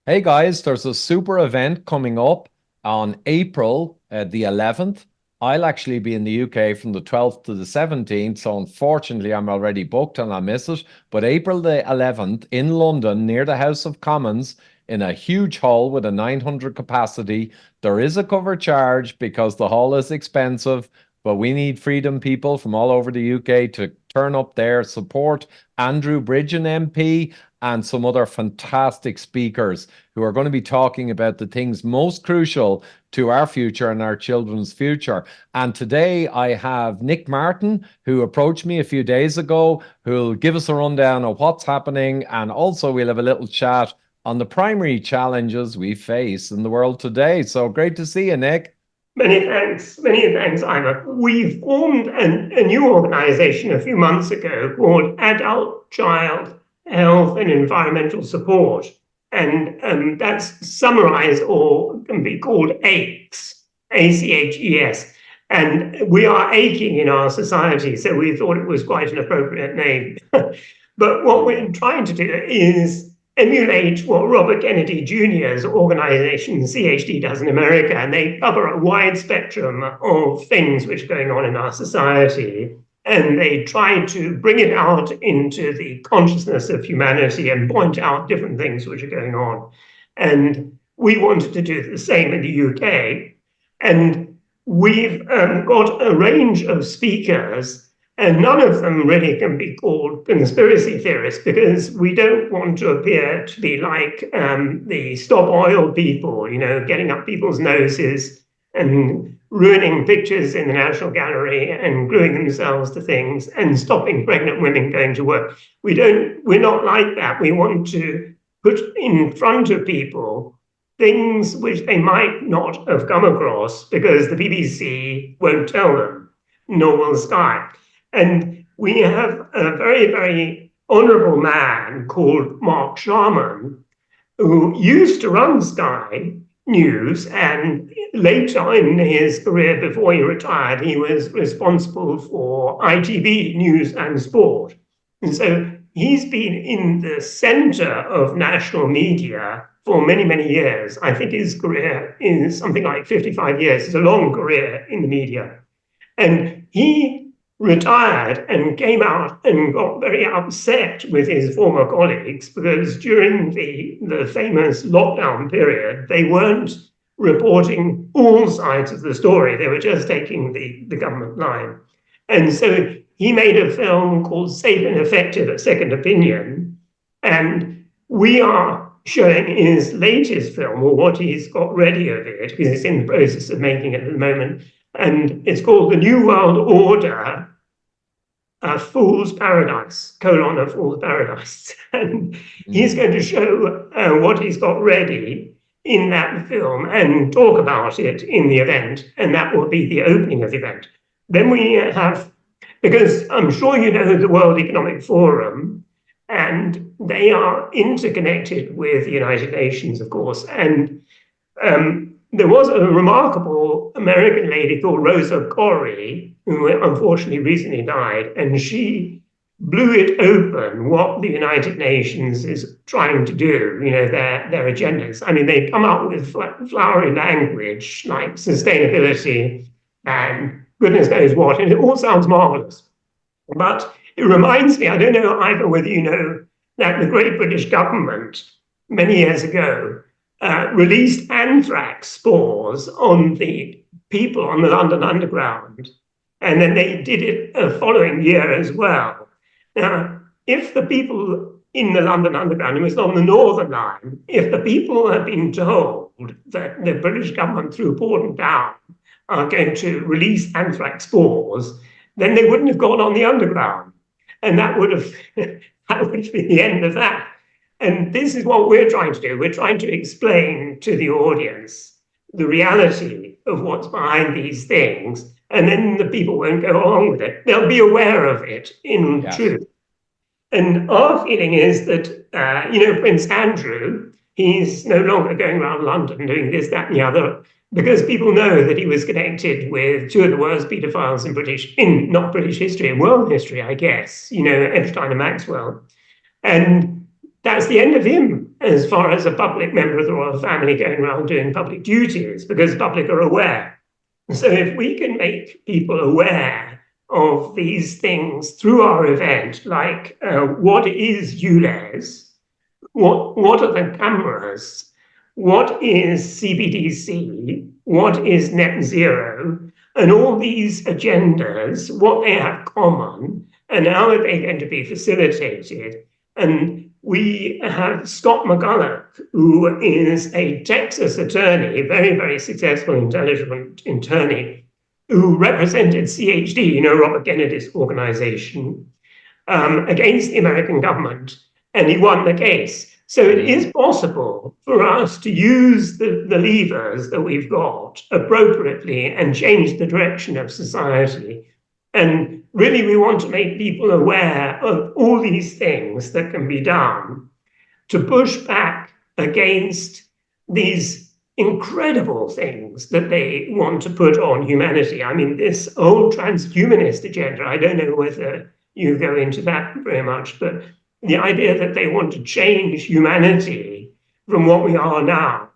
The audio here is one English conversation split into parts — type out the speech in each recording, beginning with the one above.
Hey guys, there's a super event coming up on April the 11th. I'll actually be in the UK from the 12th to the 17th, so unfortunately I'm already booked and I miss it. But April the 11th in London, near the House of Commons, in a huge hall with a 900 capacity. There is a cover charge because the hall is expensive, but we need freedom people from all over the UK to turn up there, support Andrew Bridgen MP and some other fantastic speakers who are going to be talking about the things most crucial to our future and our children's future. And today I have Nick Martin, who approached me a few days ago, who'll give us a rundown of what's happening. And also, we'll have a little chat on the primary challenges we face in the world today. So great to see you, Nick. Many thanks, Ivor. We formed a new organization a few months ago called Adult Child Health and Environmental Support. And that's summarized or can be called ACHES, ACHES. And we are aching in our society, so we thought it was quite an appropriate name. But what we're trying to do is emulate what Robert Kennedy Jr.'s organization, CHD, does in America, and they cover a wide spectrum of things which are going on in our society. And they try to bring it out into the consciousness of humanity and point out different things which are going on. And we wanted to do the same in the UK. And we've got a range of speakers, and none of them really can be called conspiracy theorists because we don't want to appear to be like the stop oil people, getting up people's noses and ruining pictures in the National Gallery and gluing themselves to things and stopping pregnant women going to work. We're not like that. We want to put in front of people things which they might not have come across because the BBC won't tell them, nor will Sky. And we have a very, very honorable man called Mark Sharman, who used to run Sky News, and later in his career, before he retired, he was responsible for ITV News and Sport. And so he's been in the center of national media for many, many years. I think his career is something like 55 years. It's a long career in the media. And he retired and came out and got very upset with his former colleagues because during the famous lockdown period, they weren't reporting all sides of the story. They were just taking the government line. And so he made a film called Safe and Effective: A Second Opinion. And we are showing his latest film, or what he's got ready of it, because he's in the process of making it at the moment. And it's called The New World Order, A Fool's Paradise, A Fool's Paradise. And he's going to show what he's got ready in that film and talk about it in the event. And that will be the opening of the event. Then we have, because I'm sure you know the World Economic Forum, and they are interconnected with the United Nations, of course. And there was a remarkable American lady called Rosa Corey, who unfortunately recently died, and she blew it open what the United Nations is trying to do, their agendas. I mean, they come up with flowery language like sustainability and goodness knows what, and it all sounds marvelous. But it reminds me, I don't know either whether you know that the great British government many years ago released anthrax spores on the people on the London Underground. And then they did it the following year as well. Now, if the people in the London Underground, it was on the Northern Line, if the people had been told that the British government through Porton Down are going to release anthrax spores, then they wouldn't have gone on the Underground. And that would have that would be the end of that. And this is what we're trying to do. We're trying to explain to the audience the reality of what's behind these things, and then the people won't go along with it. They'll be aware of it in truth. And our feeling is that, Prince Andrew, he's no longer going around London doing this, that, and the other, because people know that he was connected with two of the worst paedophiles in not British history, in world history, I guess, Epstein and Maxwell. And that's the end of him as far as a public member of the royal family going around doing public duties, because the public are aware. So if we can make people aware of these things through our event, like what is ULEZ, what are the cameras, what is CBDC, what is net zero, and all these agendas, what they have common, and how are they going to be facilitated. And we have Scott McCulloch, who is a Texas attorney, very, very successful, intelligent attorney, who represented CHD, Robert Kennedy's organization, against the American government, and he won the case. So it is possible for us to use the levers that we've got appropriately and change the direction of society. And really, we want to make people aware of all these things that can be done to push back against these incredible things that they want to put on humanity. I mean, this whole transhumanist agenda, I don't know whether you go into that very much, but the idea that they want to change humanity from what we are now.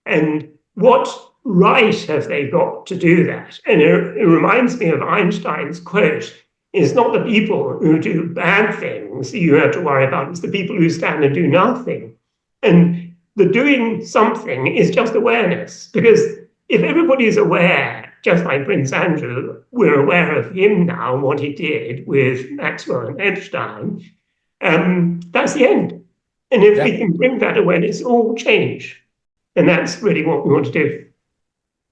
And what right have they got to do that? And it reminds me of Einstein's quote, it's not the people who do bad things you have to worry about, it's the people who stand and do nothing. And the doing something is just awareness, because if everybody is aware, just like Prince Andrew, we're aware of him now and what he did with Maxwell and Epstein, that's the end. And if we can bring that awareness, it will all change. And that's really what we want to do.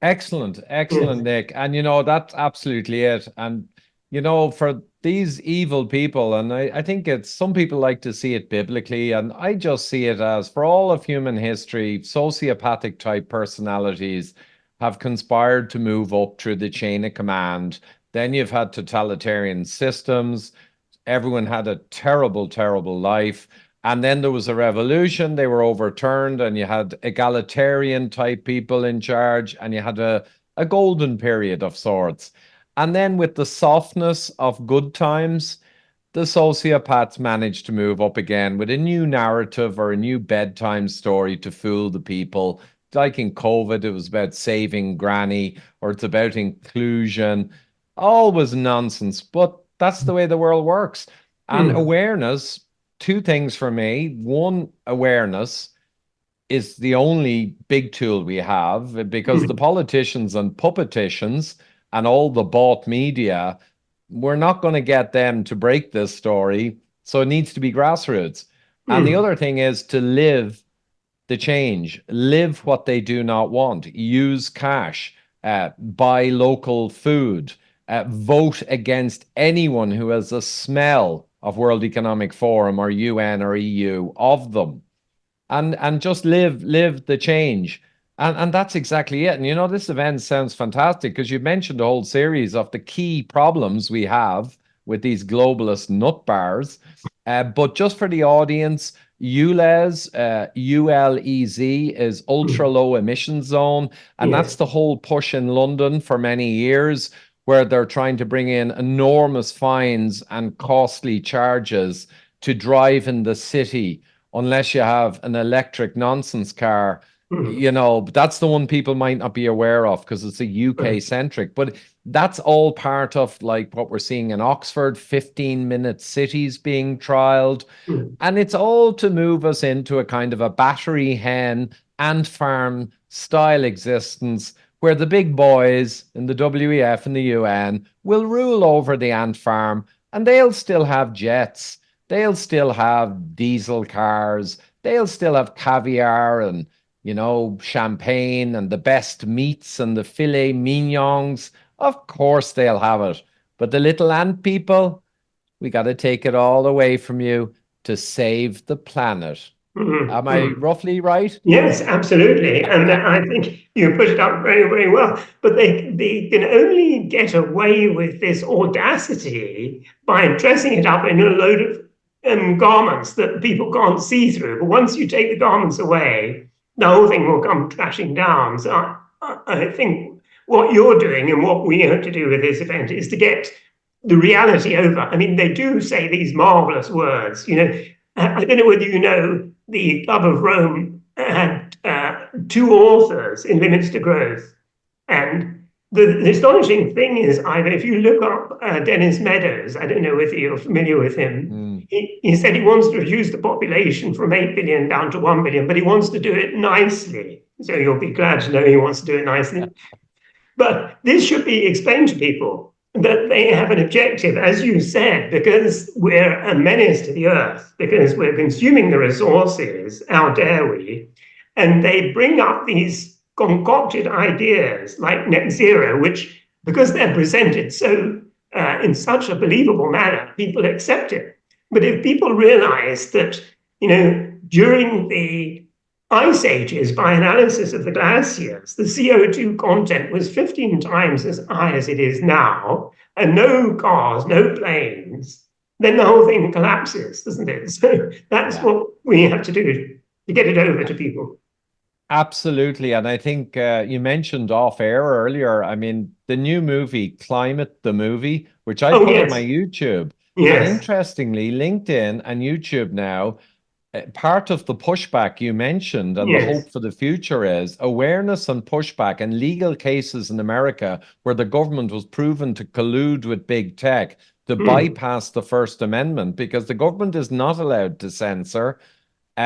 Excellent, excellent, Nick. And that's absolutely it. And for these evil people, and I think some people like to see it biblically, and I just see it as, for all of human history, sociopathic type personalities have conspired to move up through the chain of command. Then you've had totalitarian systems. Everyone had a terrible, terrible life. And then there was a revolution, they were overturned, and you had egalitarian type people in charge, and you had a golden period of sorts. And then with the softness of good times, the sociopaths managed to move up again with a new narrative or a new bedtime story to fool the people. Like in COVID, it was about saving granny, or it's about inclusion. Always nonsense, but that's the way the world works. And awareness, two things for me. One, awareness is the only big tool we have, because the politicians and puppeticians and all the bought media, we're not going to get them to break this story. So it needs to be grassroots. And the other thing is to live the change, live what they do not want, use cash, buy local food, vote against anyone who has a smell of World Economic Forum or UN or EU of them, and just live the change. And that's exactly it. And this event sounds fantastic, because you mentioned a whole series of the key problems we have with these globalist nut bars. But just for the audience, ULEZ, ULEZ is ultra low emission zone. And that's the whole push in London for many years, where they're trying to bring in enormous fines and costly charges to drive in the city, unless you have an electric nonsense car. But that's the one people might not be aware of, because it's a UK centric. But that's all part of like what we're seeing in Oxford, 15-minute cities being trialed. And it's all to move us into a kind of a battery hen ant farm style existence, where the big boys in the WEF and the UN will rule over the ant farm, and they'll still have jets, they'll still have diesel cars, they'll still have caviar and champagne and the best meats and the filet mignons. Of course they'll have it. But the little ant people, we got to take it all away from you to save the planet. Am I roughly right? Yes, absolutely. And I think you put it up very, very well. But they can only get away with this audacity by dressing it up in a load of garments that people can't see through. But once you take the garments away, the whole thing will come crashing down. So I think what you're doing and what we have to do with this event is to get the reality over. I mean, they do say these marvelous words, I don't know whether you know the Club of Rome had two authors in Limits to Growth. And the astonishing thing is, Ivor, if you look up Dennis Meadows, I don't know if you're familiar with him, Mm. he said he wants to reduce the population from 8 billion down to 1 billion, but he wants to do it nicely. So you'll be glad to know he wants to do it nicely. But this should be explained to people that they have an objective, as you said, because we're a menace to the earth, because we're consuming the resources, how dare we? And they bring up these concocted ideas like net zero, which, because they're presented so in such a believable manner, people accept it. But if people realize that, during the ice ages, by analysis of the glaciers, the CO2 content was 15 times as high as it is now, and no cars, no planes, then the whole thing collapses, doesn't it? So that's Yeah. what we have to do to get it over to people. Absolutely. And I think you mentioned off air earlier, I mean, the new movie, Climate the Movie, which I Oh, put on my yes, YouTube. And yes. interestingly, LinkedIn and YouTube now, part of the pushback you mentioned and the Yes. hope for the future is awareness and pushback and legal cases in America where the government was proven to collude with big tech to Mm, bypass the First Amendment because the government is not allowed to censor.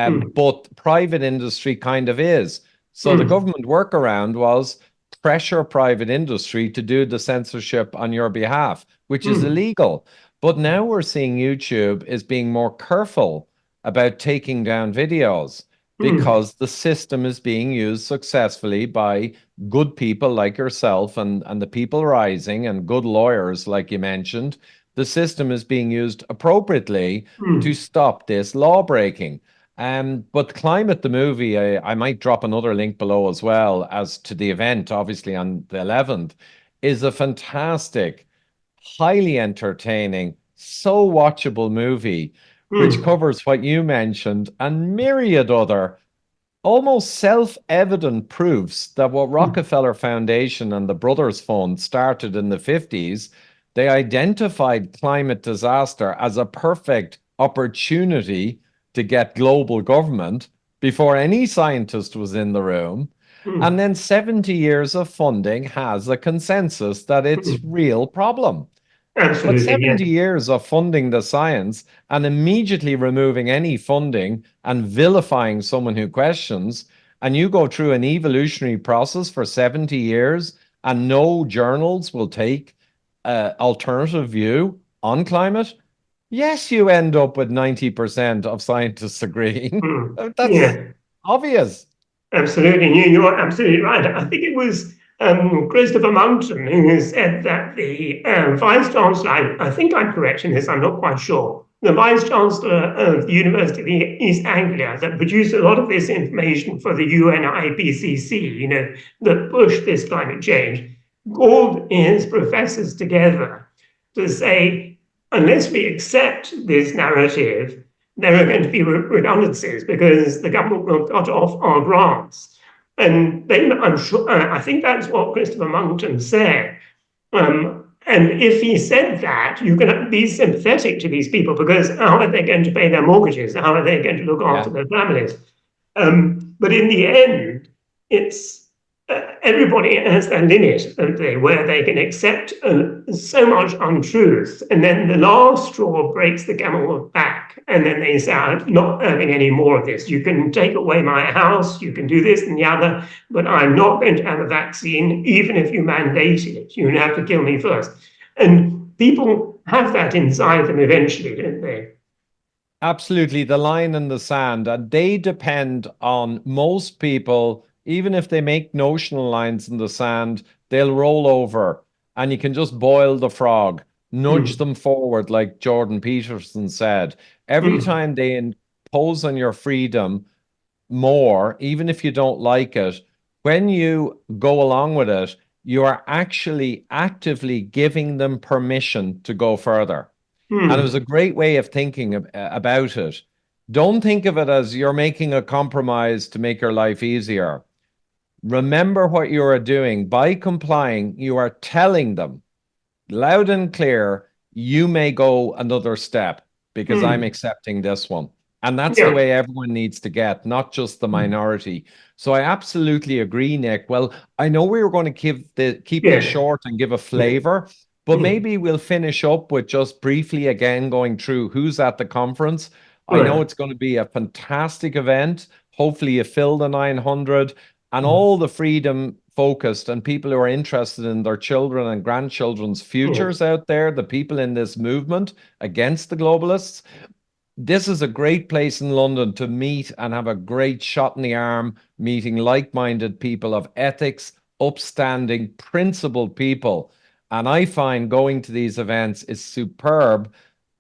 mm, But private industry kind of is. So the mm, government workaround was pressure private industry to do the censorship on your behalf, which is mm, illegal. But now we're seeing YouTube is being more careful about taking down videos mm, because the system is being used successfully by good people like yourself and the people rising and good lawyers, like you mentioned. The system is being used appropriately to mm, stop this law breaking. But Climate the movie, I might drop another link below as well as to the event, obviously on the 11th, is a fantastic, highly entertaining, so watchable movie, which mm, covers what you mentioned and myriad other almost self-evident proofs that what mm, Rockefeller Foundation and the Brothers Fund started in the 50s, they identified climate disaster as a perfect opportunity to get global government before any scientist was in the room. And mm, then 70 years of funding has a consensus that it's mm. real problem. But Absolutely, yes. 70 years of funding the science and immediately removing any funding and vilifying someone who questions, and you go through an evolutionary process for 70 years and no journals will take an alternative view on climate, yes, you end up with 90% of scientists agreeing. Mm, That's yeah. obvious. Absolutely, you're absolutely right. I think it was Christopher Mountain who said that the vice chancellor, I think I'm correct in this, I'm not quite sure, the vice chancellor of the University of East Anglia that produced a lot of this information for the UN IPCC, that pushed this climate change, called his professors together to say, unless we accept this narrative, there are going to be redundancies because the government will cut off our grants. And then I'm sure, I think that's what Christopher Monkton said. And if he said that, you can be sympathetic to these people because how are they going to pay their mortgages? How are they going to look after Yeah. their families? But in the end, it's everybody has their limit, don't they, where they can accept so much untruth. And then the last straw breaks the camel's back. And then they say, I'm not having any more of this. You can take away my house, you can do this and the other, but I'm not going to have a vaccine, even if you mandate it. You have to kill me first. And people have that inside them eventually, don't they? Absolutely, the line in the sand, and they depend on most people, even if they make notional lines in the sand, they'll roll over and you can just boil the frog, nudge Mm, them forward, like Jordan Peterson said. Every mm, time they impose on your freedom more, even if you don't like it, when you go along with it, you are actually actively giving them permission to go further. And it was a mm, great way of thinking about it. Don't think of it as you're making a compromise to make your life easier. Remember what you are doing. By complying, you are telling them loud and clear, you may go another step because I'm mm. accepting this one. And that's the Yeah. way everyone needs to get, not just the minority. So I absolutely agree, Nick. Well, I know we were going to keep this Yes. short and give a Yes. flavor, but Mm. maybe we'll finish up with just briefly again going through who's at the conference. I know Right. it's going to be a fantastic event. Hopefully you fill the 900 and Mm. all the freedom focused and people who are interested in their children and grandchildren's Yes. futures out there, the people in this movement against the globalists. This is a great place in London to meet and have a great shot in the arm, meeting like-minded people of ethics, upstanding, principled people. And I find going to these events is superb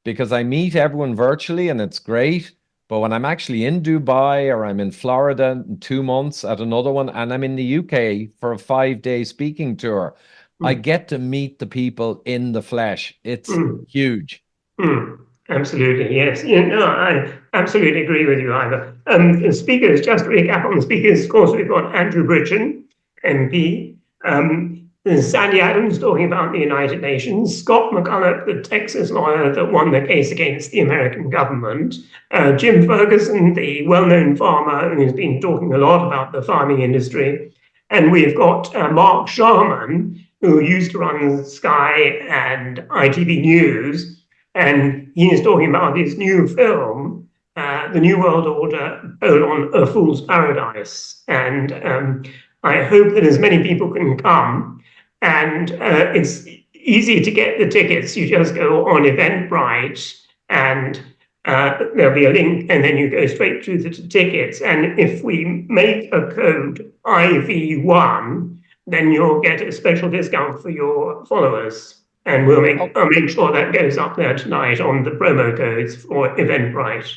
because I meet everyone virtually and it's great. But when I'm actually in Dubai or I'm in Florida in 2 months at another one, and I'm in the UK for a 5-day speaking tour, I Mm. get to meet the people in the flesh. It's Mm. huge. Mm. Absolutely, yes. I absolutely agree with you, Ivor. The speakers, just to recap on the speakers, of course, we've got Andrew Bridgen, MP, there's Sandy Adams talking about the United Nations, Scott McCulloch, the Texas lawyer that won the case against the American government, Jim Ferguson, the well-known farmer who's been talking a lot about the farming industry, and we've got Mark Sharman, who used to run Sky and ITV News, and he is talking about his new film, The New World Order, on A Fool's Paradise. And I hope that as many people can come. And it's easy to get the tickets. You just go on Eventbrite and there'll be a link, and then you go straight to the tickets. And if we make a code IV1, then you'll get a special discount for your followers. And I'll make sure that goes up there tonight on the promo codes for Eventbrite.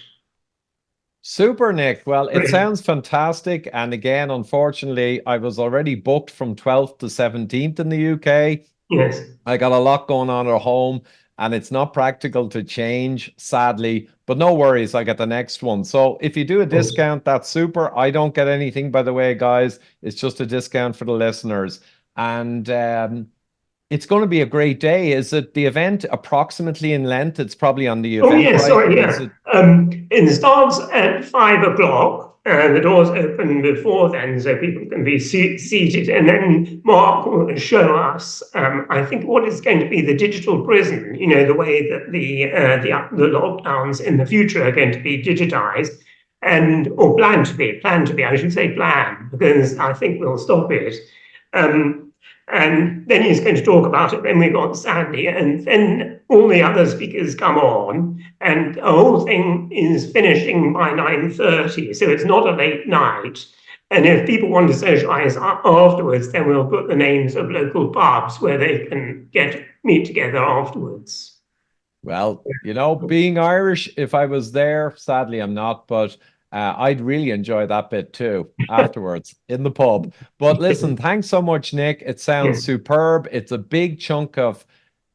Super, Nick. Well, it Great. sounds fantastic. And again, unfortunately, I was already booked from 12th to 17th in the UK. Yes. I got a lot going on at home, and it's not practical to change, sadly. But no worries, I get the next one. So if you do a Yes. discount, that's super. I don't get anything, by the way, guys. It's just a discount for the listeners. And it's going to be a great day. Is it the event approximately in length? It's probably on the Oh, yes, Eventbrite. sorry, Is yeah. it? It starts at 5 o'clock, and the doors open before then, so people can be seated. And then Mark will show us, I think, what is going to be the digital prison. You know, the way that the lockdowns in the future are going to be digitized, and or planned to be. I should say plan, because I think we'll stop it. Um, and then he's going to talk about it. Then we've got Sandy, and then all the other speakers come on, and the whole thing is finishing by 9:30. So it's not a late night. And if people want to socialize afterwards, then we'll put the names of local pubs where they can meet together afterwards. Well, being Irish, if I was there, sadly I'm not, but I'd really enjoy that bit too afterwards in the pub. But listen, thanks so much, Nick. It sounds Yes. superb. It's a big chunk of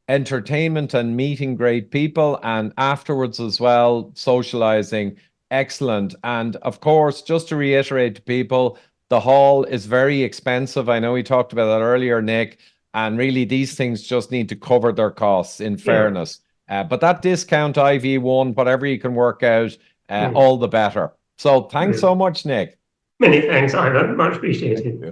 entertainment and meeting great people, and afterwards as well, socializing. Excellent. And of course, just to reiterate to people, the hall is very expensive. I know we talked about that earlier, Nick, and really these things just need to cover their costs in Yeah. fairness. But that discount IV1, whatever you can work out, Mm. all the better. So thanks so much, Nick. Many thanks, Ivor. Much appreciated.